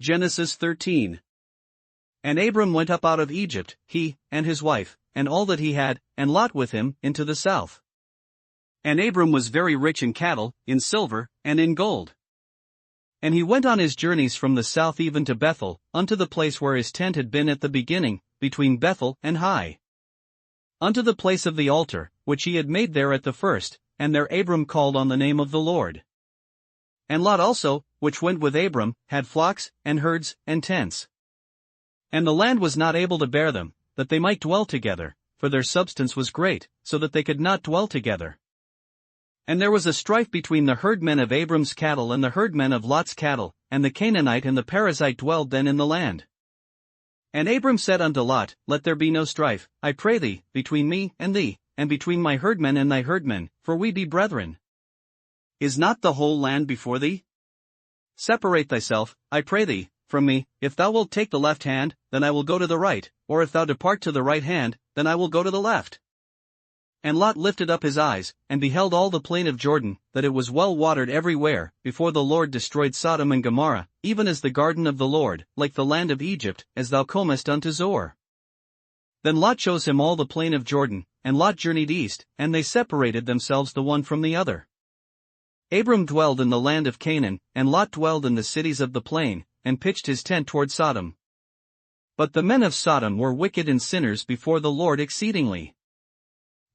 Genesis 13. And Abram went up out of Egypt, he, and his wife, and all that he had, and Lot with him, into the south. And Abram was very rich in cattle, in silver, and in gold. And he went on his journeys from the south even to Bethel, unto the place where his tent had been at the beginning, between Bethel and Hai. Unto the place of the altar, which he had made there at the first, and there Abram called on the name of the Lord. And Lot also, which went with Abram, had flocks, and herds, and tents. And the land was not able to bear them, that they might dwell together, for their substance was great, so that they could not dwell together. And there was a strife between the herdmen of Abram's cattle and the herdmen of Lot's cattle, and the Canaanite and the Perizzite dwelled then in the land. And Abram said unto Lot, Let there be no strife, I pray thee, between me and thee, and between my herdmen and thy herdmen, for we be brethren. Is not the whole land before thee? Separate thyself, I pray thee, from me. If thou wilt take the left hand, then I will go to the right, or if thou depart to the right hand, then I will go to the left. And Lot lifted up his eyes, and beheld all the plain of Jordan, that it was well watered everywhere, before the Lord destroyed Sodom and Gomorrah, even as the garden of the Lord, like the land of Egypt, as thou comest unto Zoar. Then Lot chose him all the plain of Jordan, and Lot journeyed east, and they separated themselves the one from the other. Abram dwelled in the land of Canaan, and Lot dwelled in the cities of the plain, and pitched his tent toward Sodom. But the men of Sodom were wicked and sinners before the Lord exceedingly.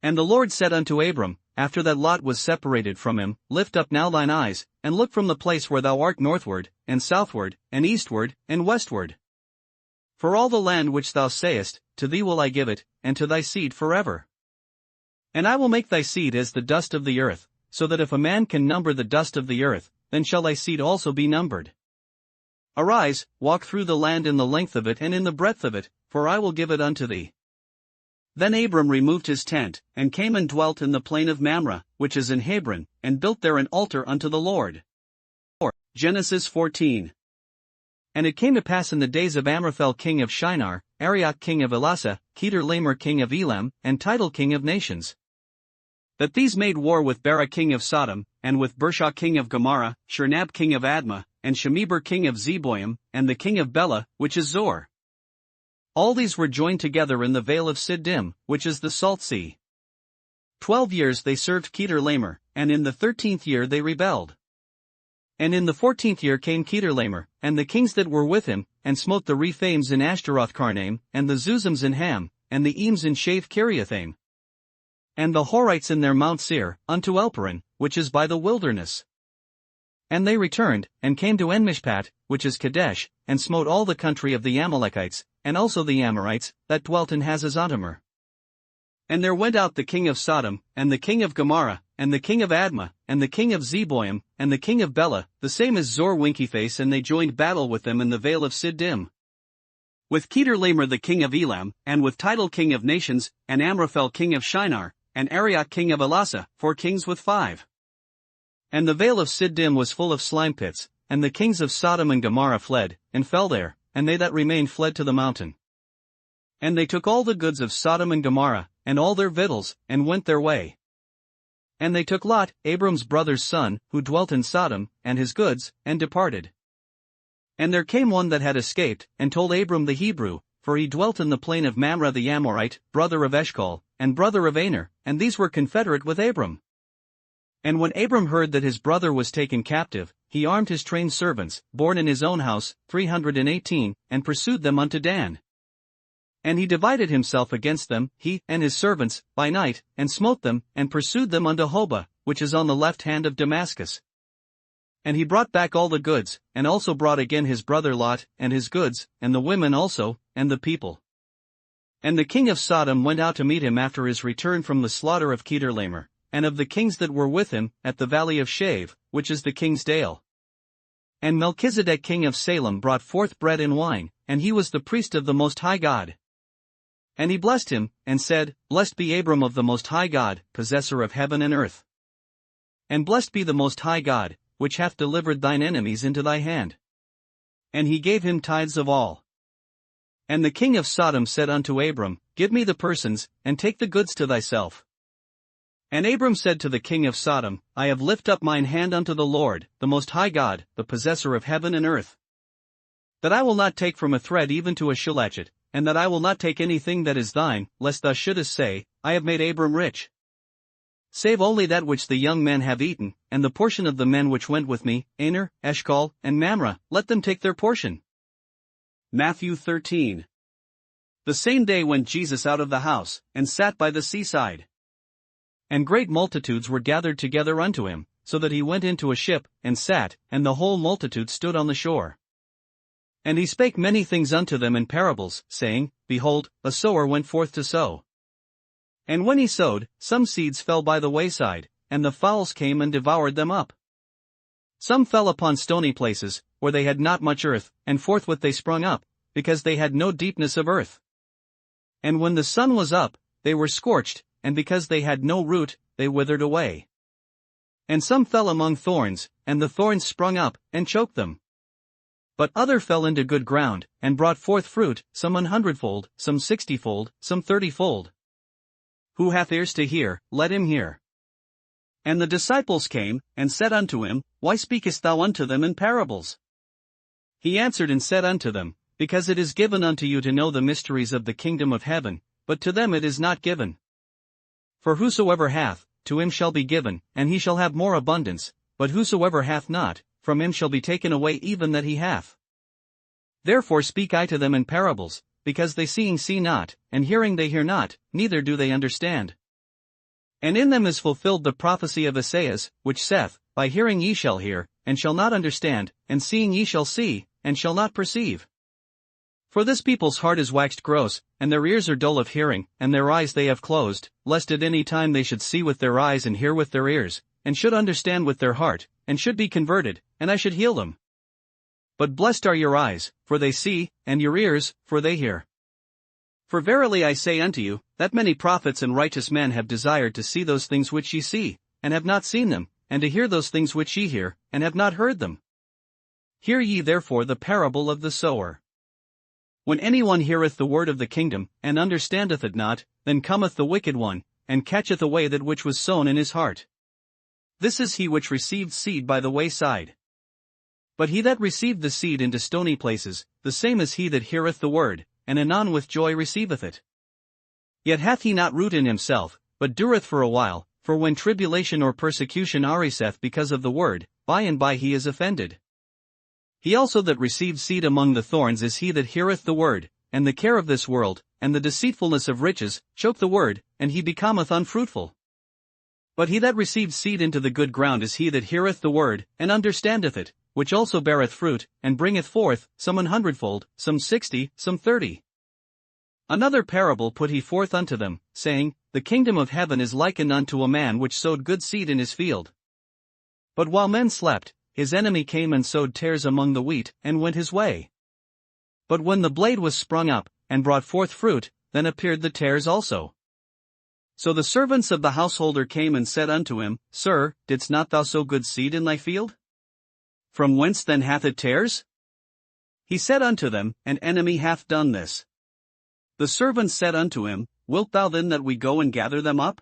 And the Lord said unto Abram, after that Lot was separated from him, Lift up now thine eyes, and look from the place where thou art northward, and southward, and eastward, and westward. For all the land which thou sayest, to thee will I give it, and to thy seed forever. And I will make thy seed as the dust of the earth, so that if a man can number the dust of the earth, then shall thy seed also be numbered. Arise, walk through the land in the length of it and in the breadth of it, for I will give it unto thee. Then Abram removed his tent, and came and dwelt in the plain of Mamre, which is in Hebron, and built there an altar unto the Lord. Genesis 14. And it came to pass in the days of Amraphel king of Shinar, Arioch king of Elasa, Kedorlaomer king of Elam, and Tidal king of nations, that these made war with Bera king of Sodom, and with Bershah king of Gomorrah, Shernab king of Admah, and Shemeber king of Zeboim, and the king of Bela, which is Zor. All these were joined together in the vale of Siddim, which is the Salt Sea. 12 years they served Kedorlaomer, and in the 13th year they rebelled. And in the 14th year came Kedorlaomer, and the kings that were with him, and smote the Rephaims in Ashtaroth-Karnaim, and the Zuzims in Ham, and the Eames in Shave-Kiriathaim, and the Horites in their Mount Seir, unto Elparan, which is by the wilderness. And they returned, and came to Enmishpat, which is Kadesh, and smote all the country of the Amalekites, and also the Amorites, that dwelt in Hazazontamar. And there went out the king of Sodom, and the king of Gomorrah, and the king of Admah, and the king of Zeboim, and the king of Bela, the same as Zor Winkyface, and they joined battle with them in the vale of Siddim. With Kedorlaomer the king of Elam, and with Tidal king of nations, and Amraphel king of Shinar, and Arioch king of Elasa, 4 kings with 5. And the vale of Siddim was full of slime pits, and the kings of Sodom and Gomorrah fled, and fell there, and they that remained fled to the mountain. And they took all the goods of Sodom and Gomorrah, and all their victuals, and went their way. And they took Lot, Abram's brother's son, who dwelt in Sodom, and his goods, and departed. And there came one that had escaped, and told Abram the Hebrew, for he dwelt in the plain of Mamre the Amorite, brother of Eshcol, and brother of Aner, and these were confederate with Abram. And when Abram heard that his brother was taken captive, he armed his trained servants, born in his own house, 318, and pursued them unto Dan. And he divided himself against them, he and his servants, by night, and smote them, and pursued them unto Hobah, which is on the left hand of Damascus. And he brought back all the goods, and also brought again his brother Lot, and his goods, and the women also, and the people. And the king of Sodom went out to meet him after his return from the slaughter of Kedorlaomer, and of the kings that were with him, at the valley of Shave, which is the king's dale. And Melchizedek king of Salem brought forth bread and wine, and he was the priest of the Most High God. And he blessed him, and said, Blessed be Abram of the Most High God, possessor of heaven and earth. And blessed be the Most High God, which hath delivered thine enemies into thy hand. And he gave him tithes of all. And the king of Sodom said unto Abram, Give me the persons, and take the goods to thyself. And Abram said to the king of Sodom, I have lifted up mine hand unto the Lord, the Most High God, the possessor of heaven and earth. That I will not take from a thread even to a shilachet, and that I will not take anything that is thine, lest thou shouldest say, I have made Abram rich. Save only that which the young men have eaten, and the portion of the men which went with me, Aner, Eshcol, and Mamre, let them take their portion. Matthew13. The same day went Jesus out of the house, and sat by the seaside. And great multitudes were gathered together unto him, so that he went into a ship, and sat, and the whole multitude stood on the shore. And he spake many things unto them in parables, saying, Behold, a sower went forth to sow. And when he sowed, some seeds fell by the wayside, and the fowls came and devoured them up. Some fell upon stony places, where they had not much earth, and forthwith they sprung up, because they had no deepness of earth. And when the sun was up, they were scorched, and because they had no root, they withered away. And some fell among thorns, and the thorns sprung up, and choked them. But other fell into good ground, and brought forth fruit, some 100-fold, some 60-fold, some 30-fold. Who hath ears to hear, let him hear. And the disciples came, and said unto him, Why speakest thou unto them in parables? He answered and said unto them, Because it is given unto you to know the mysteries of the kingdom of heaven, but to them it is not given. For whosoever hath, to him shall be given, and he shall have more abundance, but whosoever hath not, from him shall be taken away even that he hath. Therefore speak I to them in parables, because they seeing see not, and hearing they hear not, neither do they understand. And in them is fulfilled the prophecy of Esaias, which saith, By hearing ye shall hear, and shall not understand, and seeing ye shall see, and shall not perceive. For this people's heart is waxed gross, and their ears are dull of hearing, and their eyes they have closed, lest at any time they should see with their eyes and hear with their ears, and should understand with their heart, and should be converted, and I should heal them. But blessed are your eyes, for they see, and your ears, for they hear. For verily I say unto you, that many prophets and righteous men have desired to see those things which ye see, and have not seen them, and to hear those things which ye hear, and have not heard them. Hear ye therefore the parable of the sower. When anyone heareth the word of the kingdom, and understandeth it not, then cometh the wicked one, and catcheth away that which was sown in his heart. This is he which received seed by the wayside. But he that received the seed into stony places, the same is he that heareth the word, and anon with joy receiveth it. Yet hath he not root in himself, but dureth for a while, for when tribulation or persecution ariseth because of the word, by and by he is offended. He also that received seed among the thorns is he that heareth the word, and the care of this world, and the deceitfulness of riches, choke the word, and he becometh unfruitful. But he that received seed into the good ground is he that heareth the word, and understandeth it, which also beareth fruit, and bringeth forth, some 100-fold, some 60, some 30. Another parable put he forth unto them, saying, The kingdom of heaven is likened unto a man which sowed good seed in his field. But while men slept, his enemy came and sowed tares among the wheat, and went his way. But when the blade was sprung up, and brought forth fruit, then appeared the tares also. So the servants of the householder came and said unto him, Sir, didst not thou sow good seed in thy field? From whence then hath it tares? He said unto them, An enemy hath done this. The servants said unto him, Wilt thou then that we go and gather them up?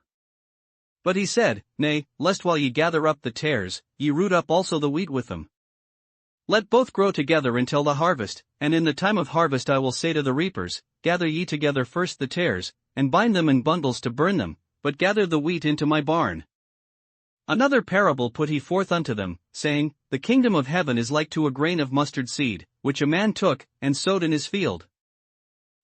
But he said, Nay, lest while ye gather up the tares, ye root up also the wheat with them. Let both grow together until the harvest, and in the time of harvest I will say to the reapers, Gather ye together first the tares, and bind them in bundles to burn them, but gather the wheat into my barn. Another parable put he forth unto them, saying, The kingdom of heaven is like to a grain of mustard seed, which a man took, and sowed in his field.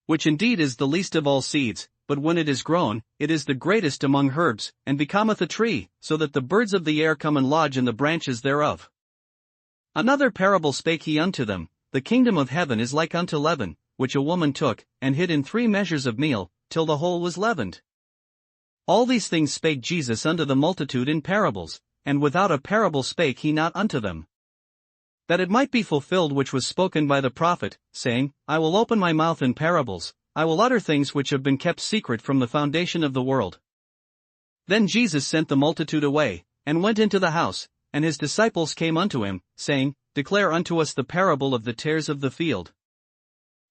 Which indeed is the least of all seeds, but when it is grown, it is the greatest among herbs, and becometh a tree, so that the birds of the air come and lodge in the branches thereof. Another parable spake he unto them, The kingdom of heaven is like unto leaven, which a woman took, and hid in 3 measures of meal, till the whole was leavened. All these things spake Jesus unto the multitude in parables, and without a parable spake he not unto them. That it might be fulfilled which was spoken by the prophet, saying, I will open my mouth in parables, I will utter things which have been kept secret from the foundation of the world. Then Jesus sent the multitude away, and went into the house, and his disciples came unto him, saying, Declare unto us the parable of the tares of the field.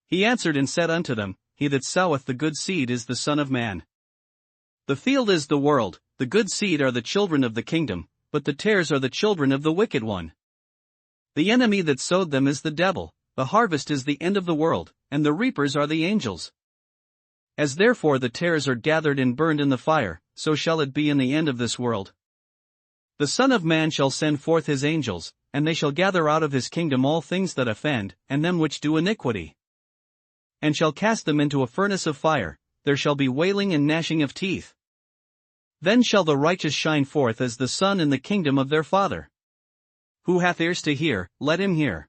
He answered and said unto them, He that soweth the good seed is the Son of Man. The field is the world, the good seed are the children of the kingdom, but the tares are the children of the wicked one. The enemy that sowed them is the devil, the harvest is the end of the world, and the reapers are the angels. As therefore the tares are gathered and burned in the fire, so shall it be in the end of this world. The Son of Man shall send forth his angels, and they shall gather out of his kingdom all things that offend, and them which do iniquity. And shall cast them into a furnace of fire, there shall be wailing and gnashing of teeth. Then shall the righteous shine forth as the sun in the kingdom of their Father. Who hath ears to hear, let him hear.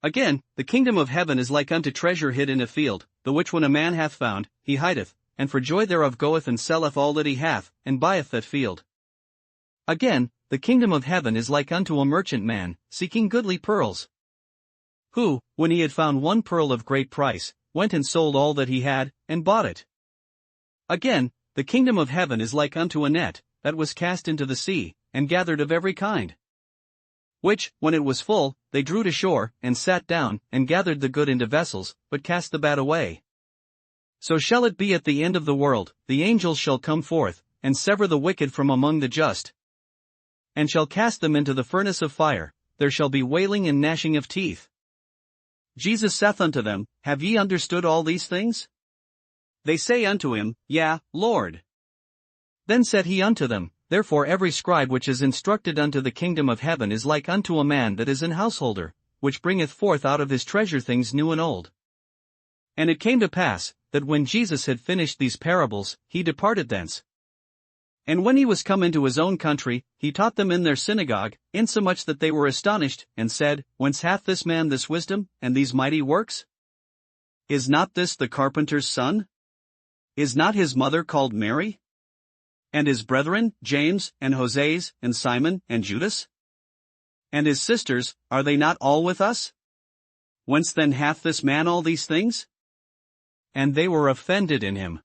Again, the kingdom of heaven is like unto treasure hid in a field, the which when a man hath found, he hideth, and for joy thereof goeth and selleth all that he hath, and buyeth that field. Again, the kingdom of heaven is like unto a merchant man, seeking goodly pearls. Who, when he had found one pearl of great price, went and sold all that he had, and bought it. Again, the kingdom of heaven is like unto a net, that was cast into the sea, and gathered of every kind. Which, when it was full, they drew to shore, and sat down, and gathered the good into vessels, but cast the bad away. So shall it be at the end of the world, the angels shall come forth, and sever the wicked from among the just, and shall cast them into the furnace of fire, there shall be wailing and gnashing of teeth. Jesus saith unto them, Have ye understood all these things? They say unto him, Yea, Lord. Then said he unto them, Therefore every scribe which is instructed unto the kingdom of heaven is like unto a man that is an householder, which bringeth forth out of his treasure things new and old. And it came to pass, that when Jesus had finished these parables, he departed thence. And when he was come into his own country, he taught them in their synagogue, insomuch that they were astonished, and said, Whence hath this man this wisdom, and these mighty works? Is not this the carpenter's son? Is not his mother called Mary? And his brethren, James, and Joses, and Simon, and Judas? And his sisters, are they not all with us? Whence then hath this man all these things? And they were offended in him.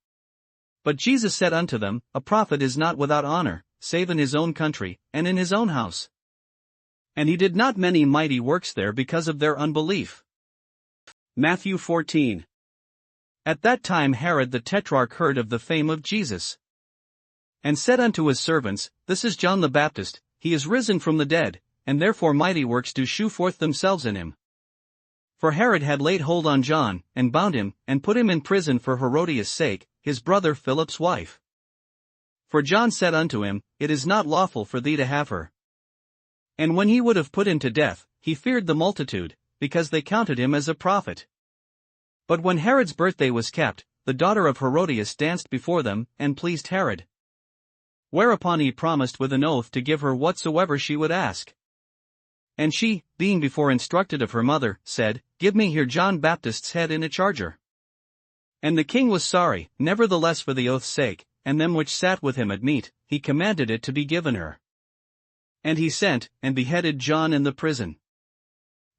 But Jesus said unto them, A prophet is not without honor, save in his own country, and in his own house. And he did not many mighty works there because of their unbelief. Matthew 14. At that time Herod the Tetrarch heard of the fame of Jesus, and said unto his servants, This is John the Baptist, he is risen from the dead, and therefore mighty works do shew forth themselves in him. For Herod had laid hold on John, and bound him, and put him in prison for Herodias' sake, his brother Philip's wife. For John said unto him, It is not lawful for thee to have her. And when he would have put him to death, he feared the multitude, because they counted him as a prophet. But when Herod's birthday was kept, the daughter of Herodias danced before them, and pleased Herod. Whereupon he promised with an oath to give her whatsoever she would ask. And she, being before instructed of her mother, said, Give me here John Baptist's head in a charger. And the king was sorry, nevertheless for the oath's sake, and them which sat with him at meat, he commanded it to be given her. And he sent, and beheaded John in the prison.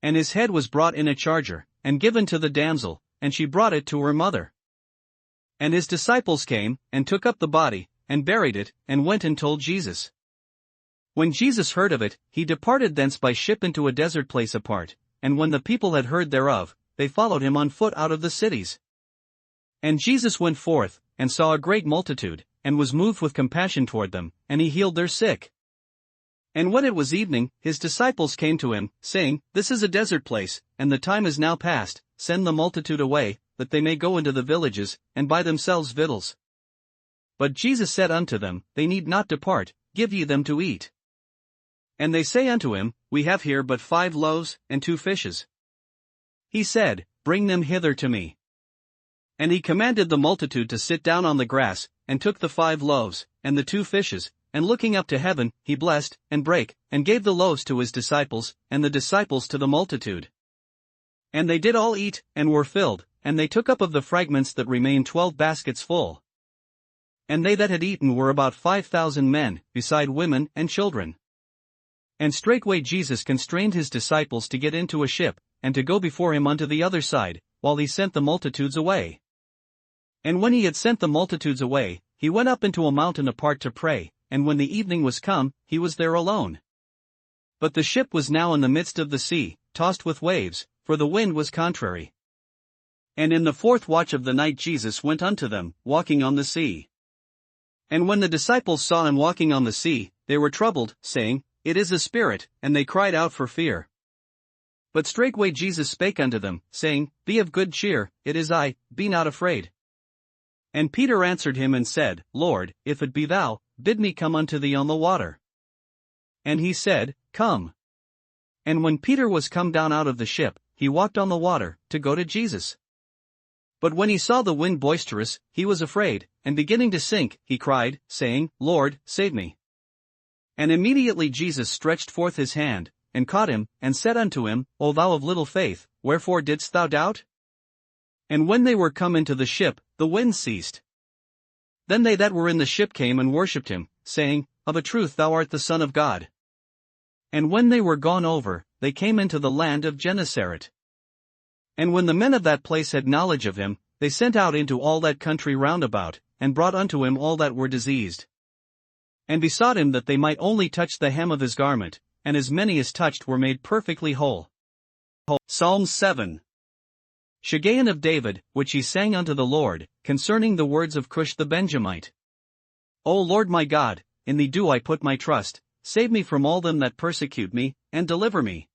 And his head was brought in a charger, and given to the damsel, and she brought it to her mother. And his disciples came, and took up the body, and buried it, and went and told Jesus. When Jesus heard of it, he departed thence by ship into a desert place apart, and when the people had heard thereof, they followed him on foot out of the cities. And Jesus went forth, and saw a great multitude, and was moved with compassion toward them, and he healed their sick. And when it was evening, his disciples came to him, saying, This is a desert place, and the time is now past, send the multitude away, that they may go into the villages, and buy themselves victuals. But Jesus said unto them, They need not depart, give ye them to eat. And they say unto him, We have here but 5 loaves, and 2 fishes. He said, Bring them hither to me. And he commanded the multitude to sit down on the grass, and took the 5 loaves, and the 2 fishes, and looking up to heaven, he blessed, and brake, and gave the loaves to his disciples, and the disciples to the multitude. And they did all eat, and were filled, and they took up of the fragments that remained 12 baskets full. And they that had eaten were about 5,000 men, beside women and children. And straightway Jesus constrained his disciples to get into a ship, and to go before him unto the other side, while he sent the multitudes away. And when he had sent the multitudes away, he went up into a mountain apart to pray, and when the evening was come, he was there alone. But the ship was now in the midst of the sea, tossed with waves, for the wind was contrary. And in the 4th watch of the night Jesus went unto them, walking on the sea. And when the disciples saw him walking on the sea, they were troubled, saying, It is a spirit, and they cried out for fear. But straightway Jesus spake unto them, saying, Be of good cheer, it is I, be not afraid. And Peter answered him and said, Lord, if it be thou, bid me come unto thee on the water. And he said, Come. And when Peter was come down out of the ship, he walked on the water, to go to Jesus. But when he saw the wind boisterous, he was afraid, and beginning to sink, he cried, saying, Lord, save me. And immediately Jesus stretched forth his hand, and caught him, and said unto him, O thou of little faith, wherefore didst thou doubt? And when they were come into the ship, the wind ceased. Then they that were in the ship came and worshipped him, saying, Of a truth thou art the Son of God. And when they were gone over, they came into the land of Genesaret. And when the men of that place had knowledge of him, they sent out into all that country round about, and brought unto him all that were diseased. And besought him that they might only touch the hem of his garment, and as many as touched were made perfectly whole. Psalms 7. Shagayon of David, which he sang unto the Lord, concerning the words of Cush the Benjamite. O Lord my God, in thee do I put my trust, save me from all them that persecute me, and deliver me.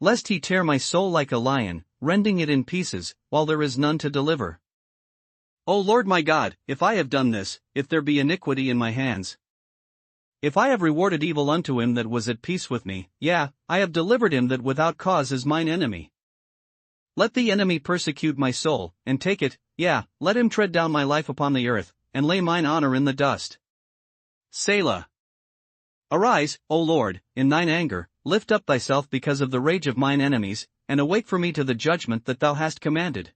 Lest he tear my soul like a lion, rending it in pieces, while there is none to deliver. O Lord my God, if I have done this, if there be iniquity in my hands. If I have rewarded evil unto him that was at peace with me, yea, I have delivered him that without cause is mine enemy. Let the enemy persecute my soul, and take it, yea, let him tread down my life upon the earth, and lay mine honor in the dust. Selah. Arise, O Lord, in thine anger, lift up thyself because of the rage of mine enemies, and awake for me to the judgment that thou hast commanded.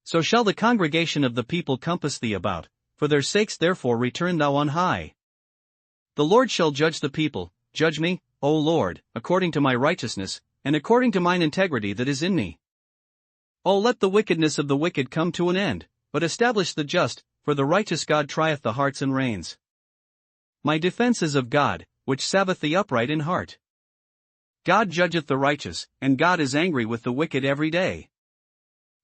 So shall the congregation of the people compass thee about, for their sakes therefore return thou on high. The Lord shall judge the people, judge me, O Lord, according to my righteousness, and according to mine integrity that is in me. O let the wickedness of the wicked come to an end, but establish the just, for the righteous God trieth the hearts and reins. My defense is of God, which saveth the upright in heart. God judgeth the righteous, and God is angry with the wicked every day.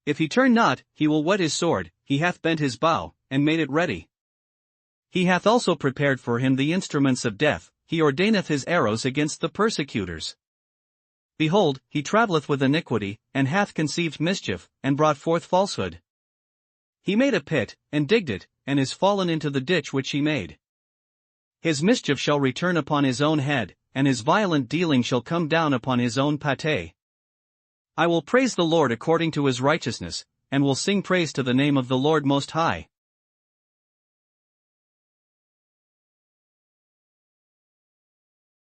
If he turn not, he will whet his sword, he hath bent his bow, and made it ready. He hath also prepared for him the instruments of death, he ordaineth his arrows against the persecutors. Behold, he travelleth with iniquity, and hath conceived mischief, and brought forth falsehood. He made a pit, and digged it, and is fallen into the ditch which he made. His mischief shall return upon his own head, and his violent dealing shall come down upon his own pate. I will praise the Lord according to his righteousness, and will sing praise to the name of the Lord Most High.